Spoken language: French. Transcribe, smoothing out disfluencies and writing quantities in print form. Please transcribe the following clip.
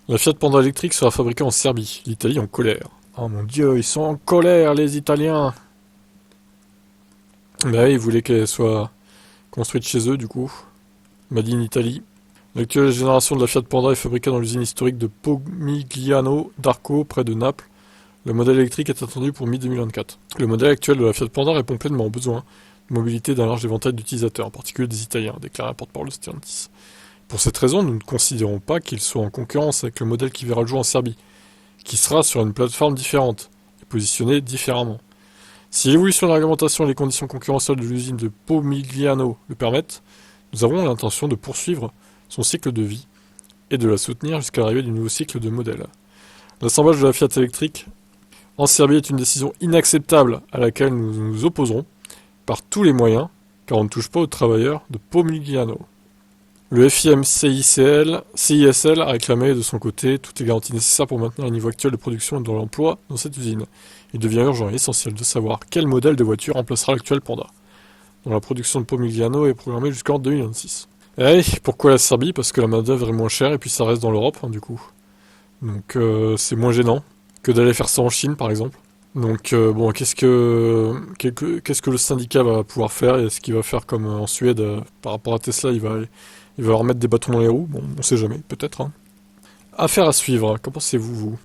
La Fiat Panda électrique sera fabriquée en Serbie. L'Italie en colère. Oh mon dieu, ils sont en colère, les Italiens. Bah oui, ils voulaient qu'elle soit construite chez eux, du coup. Made in Italy. L'actuelle génération de la Fiat Panda est fabriquée dans l'usine historique de Pomigliano d'Arco, près de Naples. Le modèle électrique est attendu pour mi-2024. Le modèle actuel de la Fiat Panda répond pleinement aux besoins de mobilité d'un large éventail d'utilisateurs, en particulier des Italiens, déclare un porte-parole de Stellantis. Pour cette raison, nous ne considérons pas qu'il soit en concurrence avec le modèle qui verra le jour en Serbie, qui sera sur une plateforme différente et positionné différemment. Si l'évolution de la réglementation et les conditions concurrentielles de l'usine de Pomigliano le permettent, nous avons l'intention de poursuivre son cycle de vie et de la soutenir jusqu'à l'arrivée du nouveau cycle de modèle. L'assemblage de la Fiat électrique en Serbie est une décision inacceptable à laquelle nous nous opposerons par tous les moyens, car on ne touche pas aux travailleurs de Pomigliano. Le FIM CISL a réclamé de son côté toutes les garanties nécessaires pour maintenir le niveau actuel de production et de l'emploi dans cette usine. Il devient urgent et essentiel de savoir quel modèle de voiture remplacera l'actuel Panda, dont la production de Pomigliano est programmée jusqu'en 2026. Et pourquoi la Serbie? Parce que la main-d'œuvre est moins chère et puis ça reste dans l'Europe, du coup. Donc c'est moins gênant que d'aller faire ça en Chine, par exemple. Donc bon, qu'est-ce que le syndicat va pouvoir faire? Est-ce qu'il va faire comme en Suède par rapport à Tesla? Il va leur mettre des bâtons dans les roues? Bon, on sait jamais, peut-être. Hein. Affaire à suivre. Qu'en pensez-vous, vous?